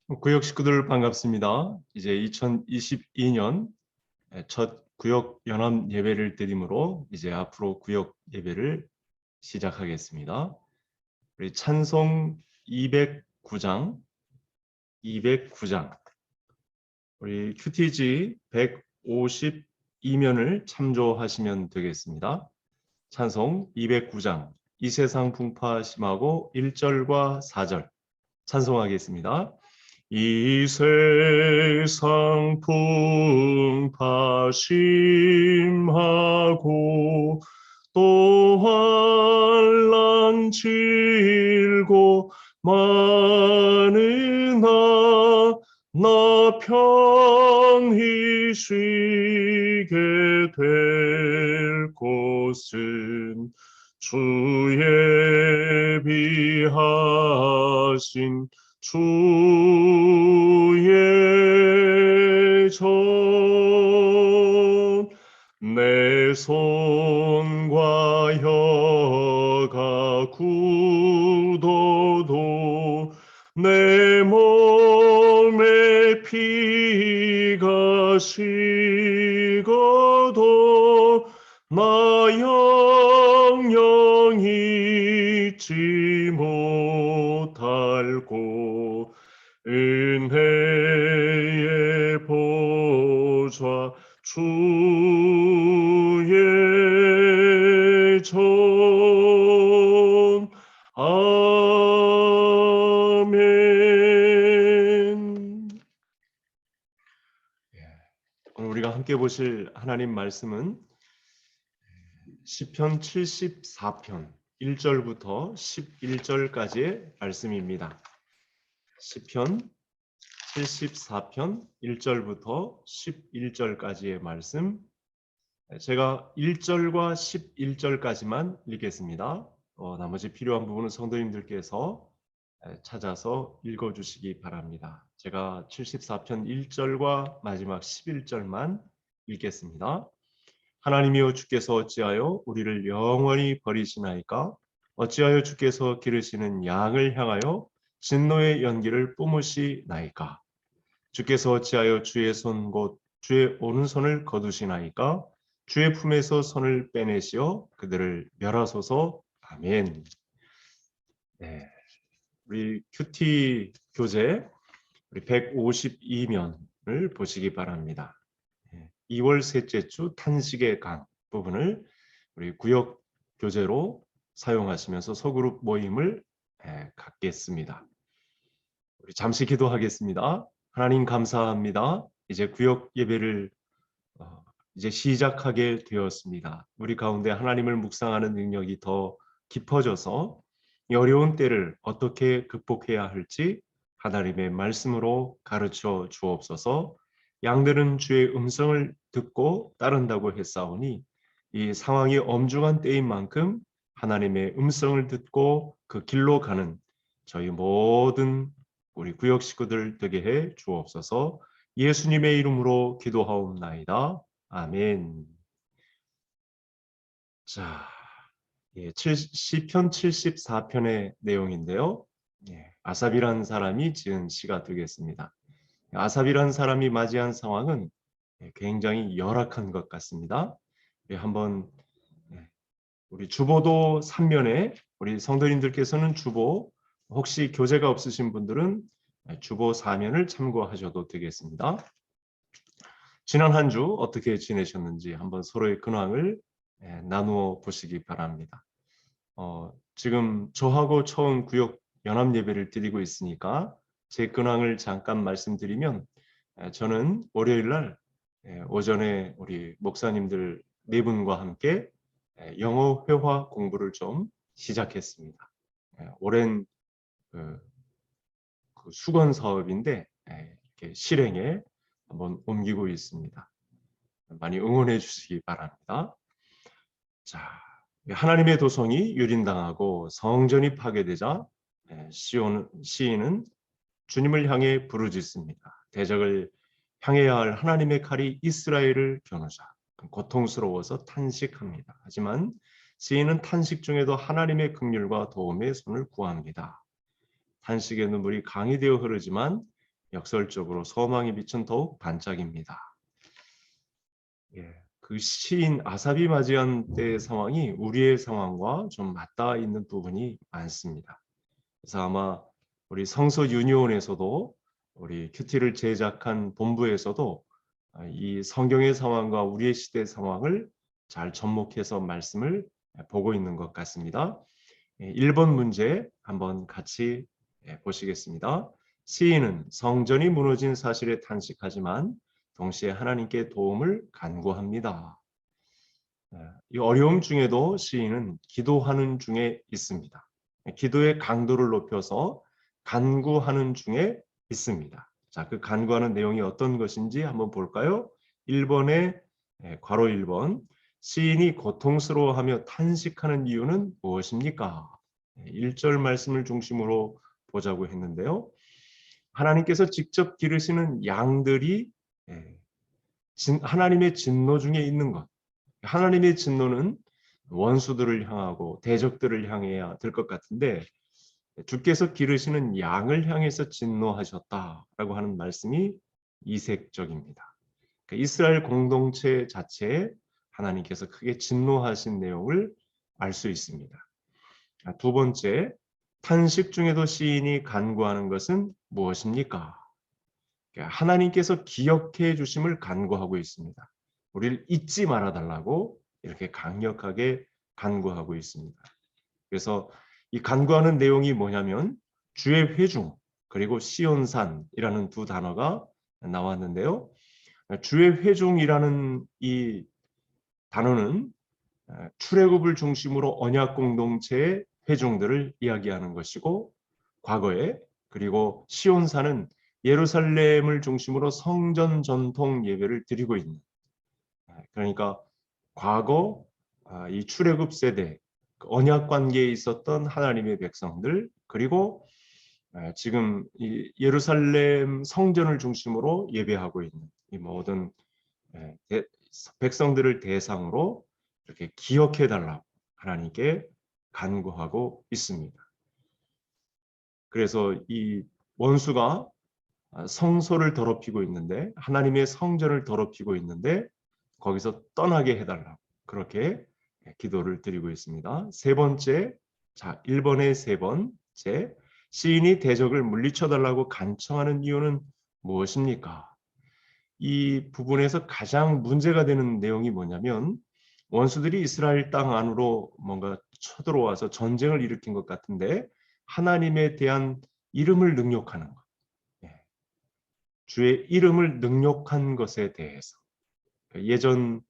구역 식구들 반갑습니다. 이제 2022년 첫 구역 연합 예배를 드림으로 이제 앞으로 구역 예배를 시작하겠습니다. 우리 찬송 209장, 우리 QTG 152면을 참조하시면 되겠습니다. 찬송 209장, 이 세상 풍파 심하고 1절과 4절 찬송하겠습니다. 이 세상 풍파 심하고 또 환난 질고 많으나 나 편히 쉬게 될 곳은 주의 비하신 주의 전 내 손과 혀가 굳어도 내 몸에 피가 식어도 나 영영 잊지 못할고 은혜의 보좌 주의 전 아멘. 오늘 우리가 함께 보실 하나님 말씀은 시편 74편 1절부터 11절까지의 말씀입니다. 시편 74편 1절부터 11절까지의 말씀, 제가 1절과 11절까지만 읽겠습니다. 나머지 필요한 부분은 성도님들께서 찾아서 읽어주시기 바랍니다. 제가 74편 1절과 마지막 11절만 읽겠습니다. 하나님이여, 주께서 어찌하여 우리를 영원히 버리시나이까? 어찌하여 주께서 기르시는 양을 향하여 진노의 연기를 뿜으시나이까? 주께서 어찌하여 주의 손 곧 주의 오른손을 거두시나이까? 주의 품에서 손을 빼내시어 그들을 멸하소서. 아멘. 네, 우리 큐티 교재 우리 152면을 보시기 바랍니다. 2월 셋째 주 탄식의 강 부분을 우리 구역 교재로 사용하시면서 소그룹 모임을 갖겠습니다. 우리 잠시 기도하겠습니다. 하나님 감사합니다. 이제 구역 예배를 이제 시작하게 되었습니다. 우리 가운데 하나님을 묵상하는 능력이 더 깊어져서 이 어려운 때를 어떻게 극복해야 할지 하나님의 말씀으로 가르쳐 주옵소서. 양들은 주의 음성을 듣고 따른다고 했사오니 이 상황이 엄중한 때인 만큼 하나님의 음성을 듣고 그 길로 가는 저희 모든 우리 구역 식구들 되게 해 주옵소서. 예수님의 이름으로 기도하옵나이다. 아멘. 자, 시편 74편의 내용인데요. 아삽이라는 사람이 지은 시가 되겠습니다. 아삽이라는 사람이 맞이한 상황은 굉장히 열악한 것 같습니다. 한번 우리 주보도 3면에 우리 성도님들께서는 주보, 혹시 교재가 없으신 분들은 주보 4면을 참고하셔도 되겠습니다. 지난 한 주 어떻게 지내셨는지 한번 서로의 근황을 나누어 보시기 바랍니다. 지금 저하고 처음 구역 연합 예배를 드리고 있으니까 제 근황을 잠깐 말씀드리면, 저는 월요일 날 오전에 우리 목사님들 네 분과 함께 영어 회화 공부를 좀 시작했습니다. 오랜 그 수건 사업인데 이렇게 실행에 한번 옮기고 있습니다. 많이 응원해 주시기 바랍니다. 자, 하나님의 도성이 유린당하고 성전이 파괴되자 시인은 주님을 향해 부르짖습니다. 대적을 향해야 할 하나님의 칼이 이스라엘을 겨누자 고통스러워서 탄식합니다. 하지만 시인은 탄식 중에도 하나님의 긍휼과 도움의 손을 구합니다. 탄식의 눈물이 강이 되어 흐르지만 역설적으로 소망이 비춘 더욱 반짝입니다. 그 시인 아삽이 맞이한 때의 상황이 우리의 상황과 좀 맞닿아 있는 부분이 많습니다. 그래서 아마 우리 성서 유니온에서도 우리 큐티를 제작한 본부에서도 이 성경의 상황과 우리의 시대의 상황을 잘 접목해서 말씀을 보고 있는 것 같습니다. 1번 문제 한번 같이 보시겠습니다. 시인은 성전이 무너진 사실에 탄식하지만 동시에 하나님께 도움을 간구합니다. 이 어려움 중에도 시인은 기도하는 중에 있습니다. 기도의 강도를 높여서 간구하는 중에 있습니다. 자, 그 간구하는 내용이 어떤 것인지 한번 볼까요? 1번에 괄호 1번 시인이 고통스러워하며 탄식하는 이유는 무엇입니까? 1절 말씀을 중심으로 보자고 했는데요. 하나님께서 직접 기르시는 양들이 하나님의 진노 중에 있는 것. 하나님의 진노는 원수들을 향하고 대적들을 향해야 될 것 같은데 주께서 기르시는 양을 향해서 진노하셨다라고 하는 말씀이 이색적입니다. 그러니까 이스라엘 공동체 자체에 하나님께서 크게 진노하신 내용을 알 수 있습니다. 두 번째, 탄식 중에도 시인이 간구하는 것은 무엇입니까? 하나님께서 기억해 주심을 간구하고 있습니다. 우리를 잊지 말아 달라고 이렇게 강력하게 간구하고 있습니다. 그래서 이 간구하는 내용이 뭐냐면 주의 회중 그리고 시온산이라는 두 단어가 나왔는데요. 주의 회중이라는 이 단어는 출애굽을 중심으로 언약 공동체의 회중들을 이야기하는 것이고 과거에 그리고 시온산은 예루살렘을 중심으로 성전 전통 예배를 드리고 있는 그러니까 과거 이 출애굽 세대 언약 관계에 있었던 하나님의 백성들 그리고 지금 이 예루살렘 성전을 중심으로 예배하고 있는 이 모든 백성들을 대상으로 이렇게 기억해 달라고 하나님께 간구하고 있습니다. 그래서 이 원수가 성소를 더럽히고 있는데 하나님의 성전을 더럽히고 있는데 거기서 떠나게 해달라고 그렇게 기도를 드리고 있습니다. 세 번째, 자 1번의 세 번째 시인이 대적을 물리쳐달라고 간청하는 이유는 무엇입니까? 이 부분에서 가장 문제가 되는 내용이 뭐냐면 원수들이 이스라엘 땅 안으로 뭔가 쳐들어와서 전쟁을 일으킨 것 같은데 하나님에 대한 이름을 능욕하는 것. 주의 이름을 능욕한 것에 대해서 예전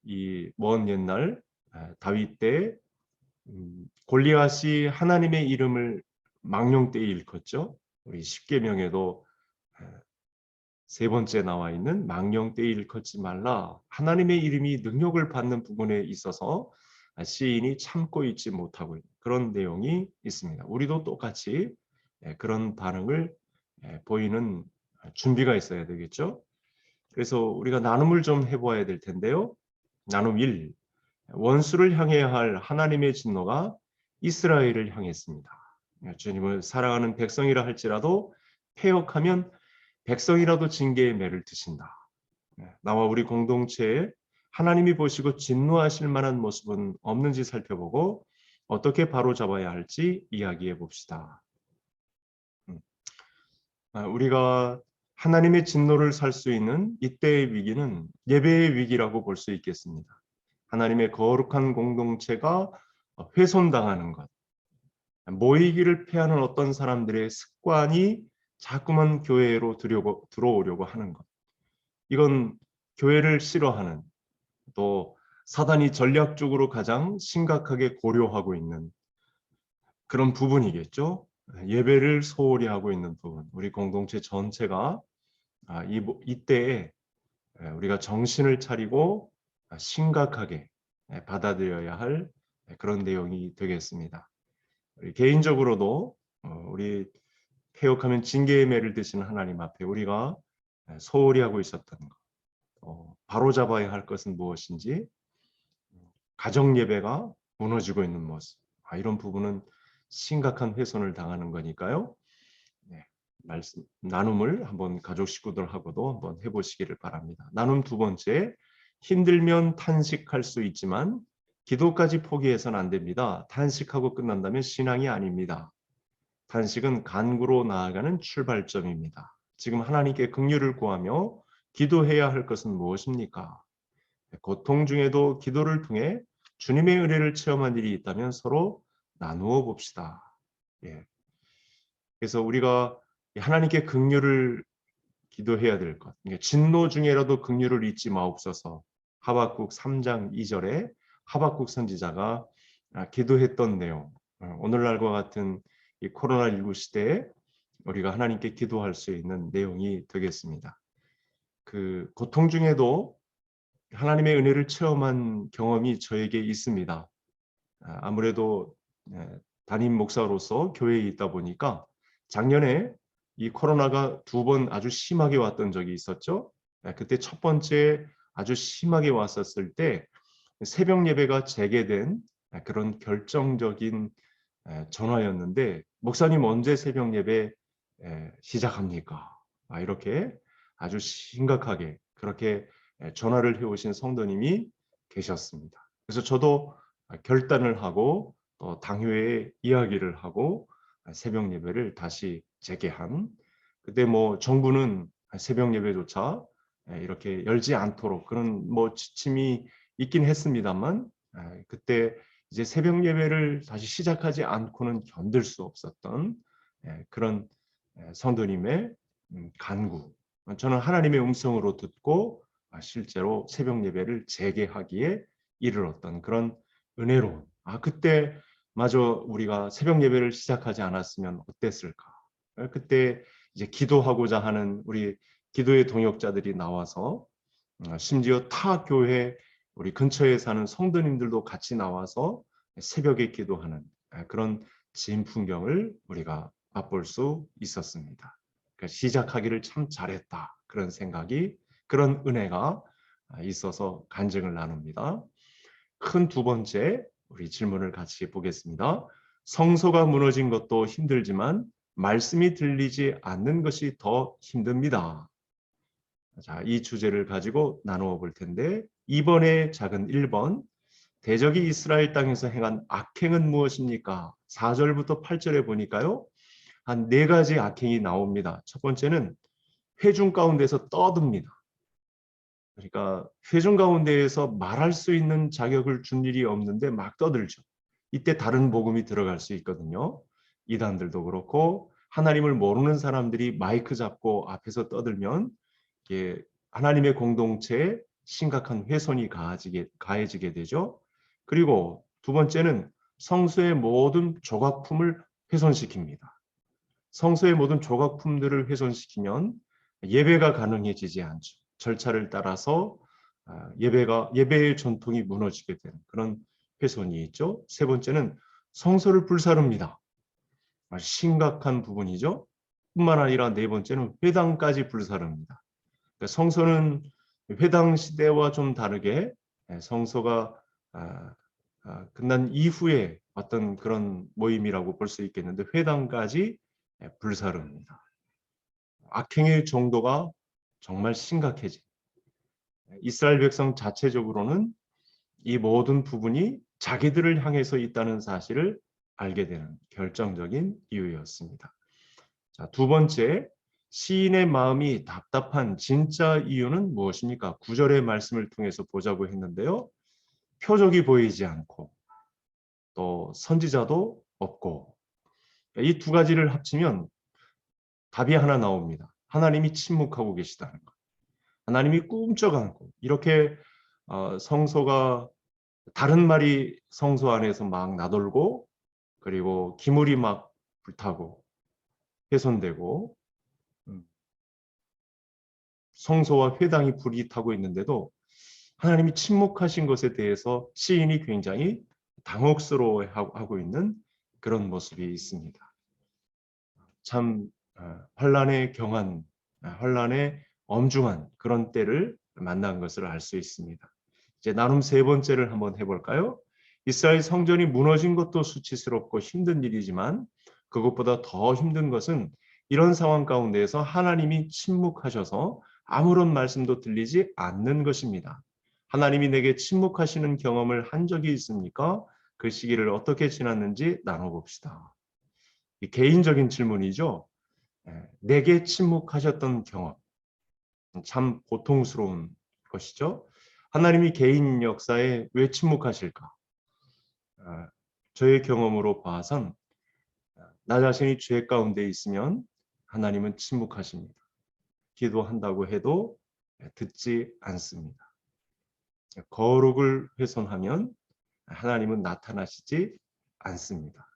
이 먼 옛날 다윗 때 골리앗이 하나님의 이름을 망령되이 일컫죠. 우리 십계명에도 세 번째 나와 있는 망령되이 일컫지 말라. 하나님의 이름이 능욕을 받는 부분에 있어서 시인이 참고 있지 못하고 있는 그런 내용이 있습니다. 우리도 똑같이 그런 반응을 보이는 준비가 있어야 되겠죠. 그래서 우리가 나눔을 좀 해봐야 될 텐데요. 나눔 1. 원수를 향해야 할 하나님의 진노가 이스라엘을 향했습니다. 주님을 사랑하는 백성이라 할지라도 패역하면 백성이라도 징계의 매를 드신다. 나와 우리 공동체에 하나님이 보시고 진노하실 만한 모습은 없는지 살펴보고 어떻게 바로잡아야 할지 이야기해 봅시다. 우리가 하나님의 진노를 살 수 있는 이때의 위기는 예배의 위기라고 볼 수 있겠습니다. 하나님의 거룩한 공동체가 훼손당하는 것, 모이기를 피하는 어떤 사람들의 습관이 자꾸만 교회로 들어오려고 하는 것. 이건 교회를 싫어하는 또 사단이 전략적으로 가장 심각하게 고려하고 있는 그런 부분이겠죠. 예배를 소홀히 하고 있는 부분. 우리 공동체 전체가 이때에 우리가 정신을 차리고 심각하게 받아들여야 할 그런 내용이 되겠습니다. 우리 개인적으로도 우리 폐역하면 징계의 매를 드시는 하나님 앞에 우리가 소홀히 하고 있었던 것, 바로잡아야 할 것은 무엇인지 가정 예배가 무너지고 있는 모습 이런 부분은 심각한 훼손을 당하는 거니까요. 나눔을 한번 가족 식구들하고도 한번 해보시기를 바랍니다. 나눔 두 번째, 힘들면 탄식할 수 있지만 기도까지 포기해서는 안 됩니다. 탄식하고 끝난다면 신앙이 아닙니다. 탄식은 간구로 나아가는 출발점입니다. 지금 하나님께 긍휼을 구하며 기도해야 할 것은 무엇입니까? 고통 중에도 기도를 통해 주님의 은혜를 체험한 일이 있다면 서로 나누어 봅시다. 예. 그래서 우리가 하나님께 긍휼을 기도해야 될 것. 진노 중에라도 긍휼을 잊지 마옵소서. 하박국 3장 2절에 하박국 선지자가 기도했던 내용. 오늘날과 같은 이 코로나19 시대에 우리가 하나님께 기도할 수 있는 내용이 되겠습니다. 그 고통 중에도 하나님의 은혜를 체험한 경험이 저에게 있습니다. 아무래도 담임 목사로서 교회에 있다 보니까 작년에 이 코로나가 두 번 아주 심하게 왔던 적이 있었죠. 그때 첫 번째 아주 심하게 왔었을 때 새벽 예배가 재개된 그런 결정적인 전화였는데, 목사님 언제 새벽 예배 시작합니까? 이렇게 아주 심각하게 그렇게 전화를 해오신 성도님이 계셨습니다. 그래서 저도 결단을 하고 또 당회에 이야기를 하고 새벽 예배를 다시 재개한, 그때 뭐 정부는 새벽 예배조차 이렇게 열지 않도록 그런 뭐 지침이 있긴 했습니다만, 그때 이제 새벽 예배를 다시 시작하지 않고는 견딜 수 없었던 그런 성도님의 간구, 저는 하나님의 음성으로 듣고 실제로 새벽 예배를 재개하기에 이르렀던 그런 은혜로운, 그때 마저 우리가 새벽 예배를 시작하지 않았으면 어땠을까. 그때 이제 기도하고자 하는 우리 기도의 동역자들이 나와서, 심지어 타 교회 우리 근처에 사는 성도님들도 같이 나와서 새벽에 기도하는 그런 진 풍경을 우리가 맛볼 수 있었습니다. 그러니까 시작하기를 참 잘했다, 그런 생각이, 그런 은혜가 있어서 간증을 나눕니다. 큰 두 번째 우리 질문을 같이 보겠습니다. 성소가 무너진 것도 힘들지만 말씀이 들리지 않는 것이 더 힘듭니다. 자, 이 주제를 가지고 나누어 볼 텐데, 이번에 작은 1번, 대적이 이스라엘 땅에서 행한 악행은 무엇입니까? 4절부터 8절에 보니까요, 한 4가지 악행이 나옵니다. 첫 번째는 회중 가운데서 떠듭니다. 그러니까 회중 가운데에서 말할 수 있는 자격을 준 일이 없는데 막 떠들죠. 이때 다른 복음이 들어갈 수 있거든요. 이단들도 그렇고 하나님을 모르는 사람들이 마이크 잡고 앞에서 떠들면 이게 하나님의 공동체에 심각한 훼손이 가해지게 되죠. 그리고 두 번째는 성소의 모든 조각품을 훼손시킵니다. 성소의 모든 조각품들을 훼손시키면 예배가 가능해지지 않죠. 절차를 따라서 예배의 전통이 무너지게 되는 그런 훼손이 있죠. 세 번째는 성소를 불사릅니다. 심각한 부분이죠. 뿐만 아니라 네 번째는 회당까지 불사릅니다. 그러니까 성소는 회당 시대와 좀 다르게 성소가 끝난 이후에 어떤 그런 모임이라고 볼 수 있겠는데, 회당까지 불사릅니다. 악행의 정도가 정말 심각해지. 이스라엘 백성 자체적으로는 이 모든 부분이 자기들을 향해서 있다는 사실을 알게 되는 결정적인 이유였습니다. 자, 두 번째, 시인의 마음이 답답한 진짜 이유는 무엇입니까? 9절의 말씀을 통해서 보자고 했는데요. 표적이 보이지 않고 또 선지자도 없고, 이 두 가지를 합치면 답이 하나 나옵니다. 하나님이 침묵하고 계시다는 것. 하나님이 꿈쩍 않고, 이렇게 성소가 다른 말이 성소 안에서 막 나돌고, 그리고 기물이 막 불타고 훼손되고, 성소와 회당이 불이 타고 있는데도 하나님이 침묵하신 것에 대해서 시인이 굉장히 당혹스러워하고 있는 그런 모습이 있습니다. 참 환란에 경한, 환란에 엄중한 그런 때를 만난 것을 알 수 있습니다. 이제 나눔 세 번째를 한번 해볼까요? 이스라엘 성전이 무너진 것도 수치스럽고 힘든 일이지만 그것보다 더 힘든 것은 이런 상황 가운데에서 하나님이 침묵하셔서 아무런 말씀도 들리지 않는 것입니다. 하나님이 내게 침묵하시는 경험을 한 적이 있습니까? 그 시기를 어떻게 지났는지 나눠봅시다. 개인적인 질문이죠. 내게 침묵하셨던 경험, 참 고통스러운 것이죠. 하나님이 개인 역사에 왜 침묵하실까? 저의 경험으로 봐선 나 자신이 죄 가운데 있으면 하나님은 침묵하십니다. 기도한다고 해도 듣지 않습니다. 거룩을 훼손하면 하나님은 나타나시지 않습니다.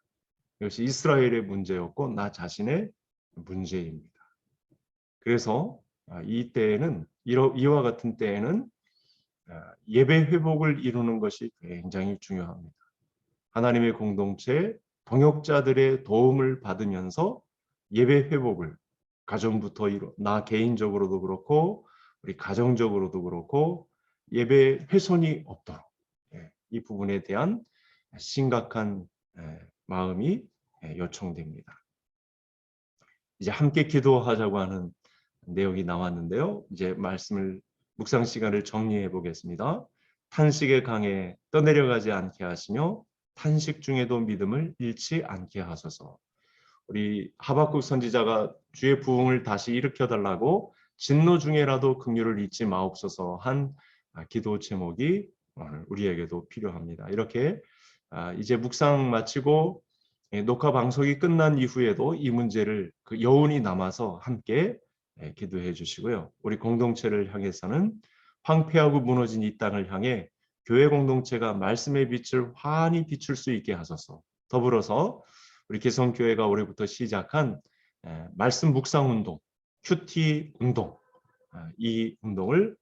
이것이 이스라엘의 문제였고 나 자신의 문제입니다. 그래서 이 때에는 이와 같은 때에는 예배 회복을 이루는 것이 굉장히 중요합니다. 하나님의 공동체 동역자들의 도움을 받으면서 예배 회복을 가정부터 나 개인적으로도 그렇고 우리 가정적으로도 그렇고 예배 훼손이 없도록 이 부분에 대한 심각한 마음이 요청됩니다. 이제 함께 기도하자고 하는 내용이 나왔는데요. 이제 말씀을 묵상 시간을 정리해 보겠습니다. 탄식의 강에 떠내려가지 않게 하시며 탄식 중에도 믿음을 잃지 않게 하소서. 우리 하박국 선지자가 주의 부흥을 다시 일으켜 달라고 진노 중에라도 긍휼을 잊지 마옵소서 한 기도 제목이 오늘 우리에게도 필요합니다. 이렇게 이제 묵상 마치고 녹화 방송이 끝난 이후에도 이 문제를 그 여운이 남아서 함께 기도해 주시고요. 우리 공동체를 향해서는 황폐하고 무너진 이 땅을 향해 교회 공동체가 말씀의 빛을 환히 비출 수 있게 하소서. 더불어서 우리 개성교회가 올해부터 시작한 말씀 묵상 운동, 큐티 운동, 이 운동을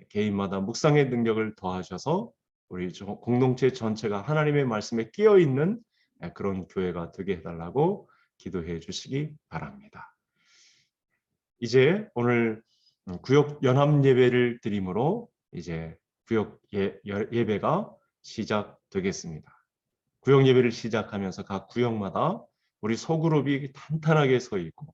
개인마다 묵상의 능력을 더하셔서 우리 공동체 전체가 하나님의 말씀에 끼어 있는 그런 교회가 되게 해달라고 기도해 주시기 바랍니다. 이제 오늘 구역 연합 예배를 드림으로 이제 구역 예배가 시작되겠습니다. 구역 예배를 시작하면서 각 구역마다 우리 소그룹이 탄탄하게 서 있고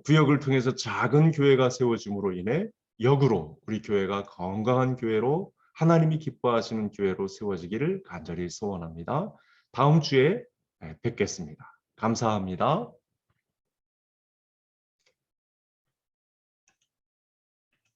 구역을 통해서 작은 교회가 세워짐으로 인해 역으로 우리 교회가 건강한 교회로 하나님이 기뻐하시는 교회로 세워지기를 간절히 소원합니다. 다음 주에 뵙겠습니다. 감사합니다.